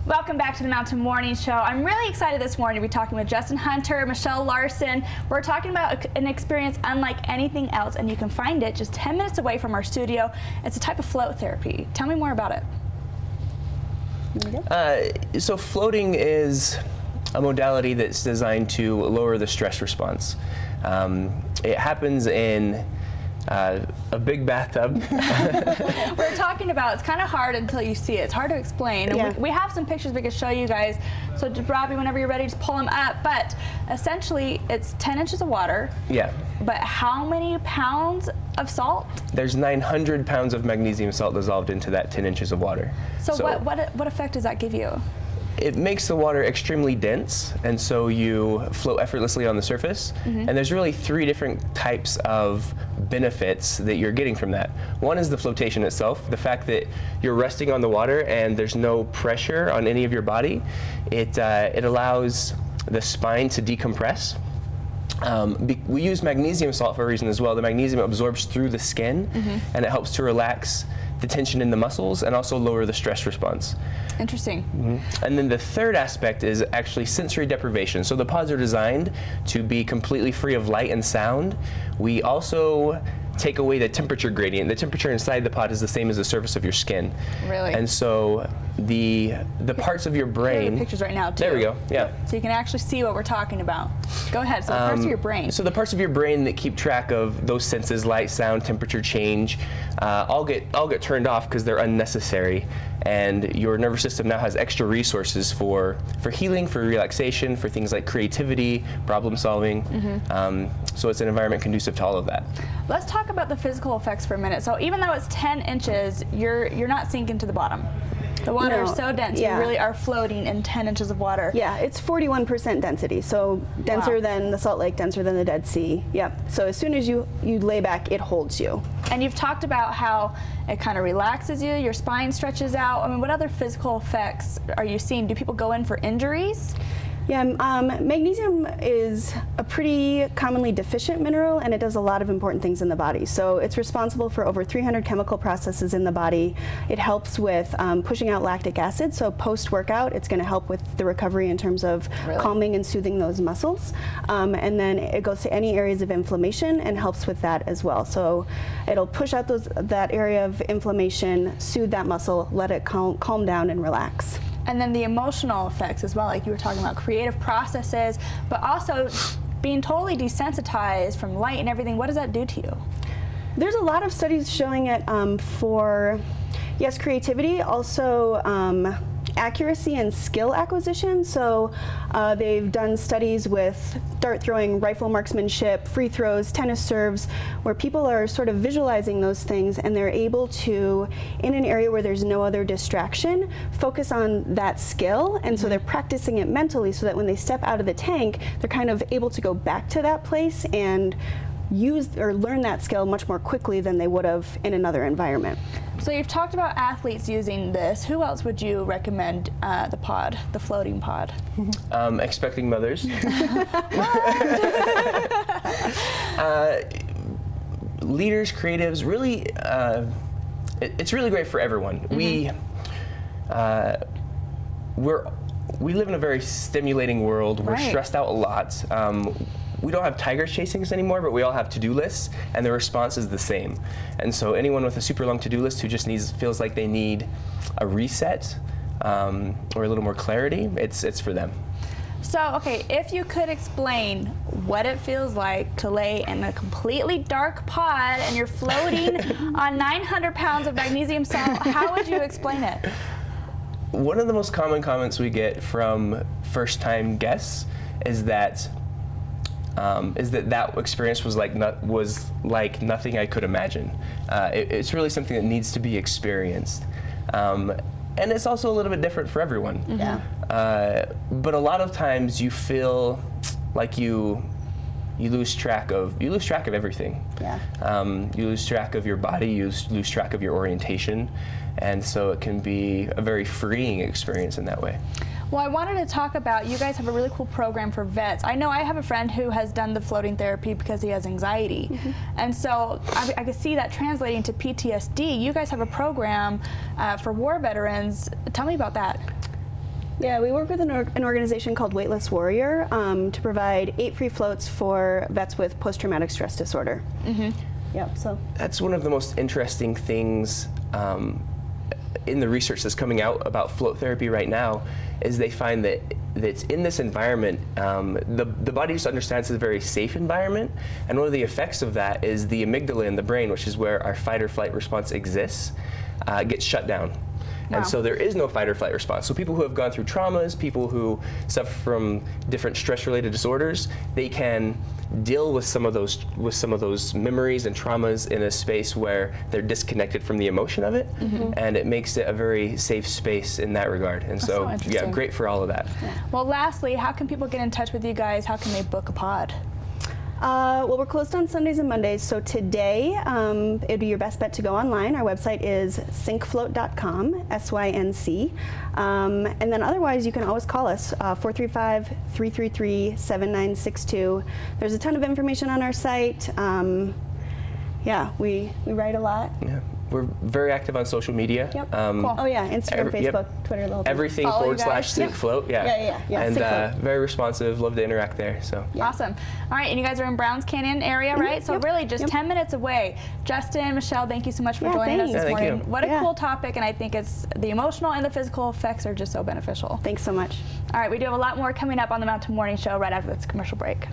Welcome back to the Mountain Morning Show. I'm really excited this morning to be talking with Justin Hunter, Michelle Larson. We're talking about an experience unlike anything else, and you can find it just 10 minutes away from our studio. It's a type of float therapy. Tell me more about it. So floating is a modality that's designed to lower the stress response. It happens in a big bathtub. We're talking about, it's kind of hard until you see it. It's hard to explain. Yeah. And we have some pictures we can show you guys. So Robbie, whenever you're ready, just pull them up. But essentially, it's 10 inches of water. Yeah. But how many pounds of salt? There's 900 pounds of magnesium salt dissolved into that 10 inches of water. So what effect does that give you? It makes the water extremely dense, and so you float effortlessly on the surface. And there's really 3 different types of benefits that you're getting from that. One is the flotation itself, the fact that you're resting on the water and there's no pressure on any of your body. It allows the spine to decompress. We use magnesium salt for a reason as well. The magnesium absorbs through the skin, and it helps to relax the tension in the muscles and also lower the stress response. Interesting. And then the third aspect is actually sensory deprivation. So the pods are designed to be completely free of light and sound. We also take away the temperature gradient. The temperature inside the pod is the same as the surface of your skin. Really? And so the parts of your Here are brain. the pictures right now too. There we go. Yeah. So you can actually see what we're talking about. Go ahead. So the parts of your brain. So the parts of your brain that keep track of those senses, light, sound, temperature change, all get turned off because they're unnecessary. And your nervous system now has extra resources for healing, for relaxation, for things like creativity, problem solving. So it's an environment conducive to all of that. Let's talk about the physical effects for a minute. So even though it's 10 inches, you're not sinking to the bottom. The water is so dense, you really are floating in 10 inches of water. Yeah, it's 41% density, so denser than the Salt Lake, denser than the Dead Sea. Yep. So as soon as you lay back, it holds you. And you've talked about how it kind of relaxes you, your spine stretches out. I mean, what other physical effects are you seeing? Do people go in for injuries? Yeah, magnesium is a pretty commonly deficient mineral, and it does a lot of important things in the body. So it's responsible for over 300 chemical processes in the body. It helps with pushing out lactic acid, so post-workout, it's going to help with the recovery in terms of calming and soothing those muscles. And then it goes to any areas of inflammation and helps with that as well. So it'll push out that area of inflammation, soothe that muscle, let it calm down and relax. And then the emotional effects as well, like you were talking about creative processes, but also being totally desensitized from light and everything. What does that do to you? There's a lot of studies showing it for, yes, creativity, also accuracy and skill acquisition. So they've done studies with dart throwing, rifle marksmanship, free throws, tennis serves, where people are sort of visualizing those things and they're able to, in an area where there's no other distraction, focus on that skill. And so they're practicing it mentally so that when they step out of the tank, they're kind of able to go back to that place and use or learn that skill much more quickly than they would have in another environment. So you've talked about athletes using this. Who else would you recommend the floating pod? Expecting mothers. Leaders, creatives, really, it's really great for everyone. We live in a very stimulating world. We're stressed out a lot. We don't have tigers chasing us anymore, but we all have to-do lists, and the response is the same. And so anyone with a super long to-do list who just feels like they need a reset or a little more clarity, it's for them. So, okay, if you could explain what it feels like to lay in a completely dark pod and you're floating on 900 pounds of magnesium salt, how would you explain it? One of the most common comments we get from first-time guests is that that experience was like nothing I could imagine. It's really something that needs to be experienced. And it's also a little bit different for everyone. But a lot of times you feel like you lose track of everything. You lose track of your body, you lose track of your orientation, and so it can be a very freeing experience in that way. Well, I wanted to talk about, you guys have a really cool program for vets. I know I have a friend who has done the floating therapy because he has anxiety. And so I could see that translating to PTSD. You guys have a program for war veterans. Tell me about that. Yeah, we work with an organization called Weightless Warrior to provide 8 free floats for vets with post-traumatic stress disorder. Yep. So That's one of the most interesting things in the research that's coming out about float therapy right now, is they find that it's in this environment, the body just understands it's a very safe environment, and one of the effects of that is the amygdala in the brain, which is where our fight or flight response exists, gets shut down. And so there is no fight or flight response. So people who have gone through traumas, people who suffer from different stress-related disorders, they can deal with some of those memories and traumas in a space where they're disconnected from the emotion of it, and it makes it a very safe space in that regard. And so yeah, interesting. great for all of that. Well, lastly, how can people get in touch with you guys? How can they book a pod? well, we're closed on Sundays and Mondays, so today it'd be your best bet to go online. Our website is syncfloat.com, S-Y-N-C. And then otherwise, you can always call us, 435-333-7962. There's a ton of information on our site. Yeah, we write a lot. Yeah. We're very active on social media. Yep. Cool. Oh yeah, Instagram, Facebook, Twitter, the whole thing. Everything Follow you guys. /SyncFloat. Yeah. Yeah, And SyncFloat. very responsive. Love to interact there. So. Yeah. Awesome. All right, and you guys are in Browns Canyon area, right? So Yep. really just Yep. 10 minutes away. Justin, Michelle, thank you so much for Yeah, joining us thanks. this Yeah, thank morning. you. What a Yeah. cool topic, and I think it's the emotional and the physical effects are just so beneficial. Thanks so much. All right, we do have a lot more coming up on the Mountain Morning Show right after this commercial break.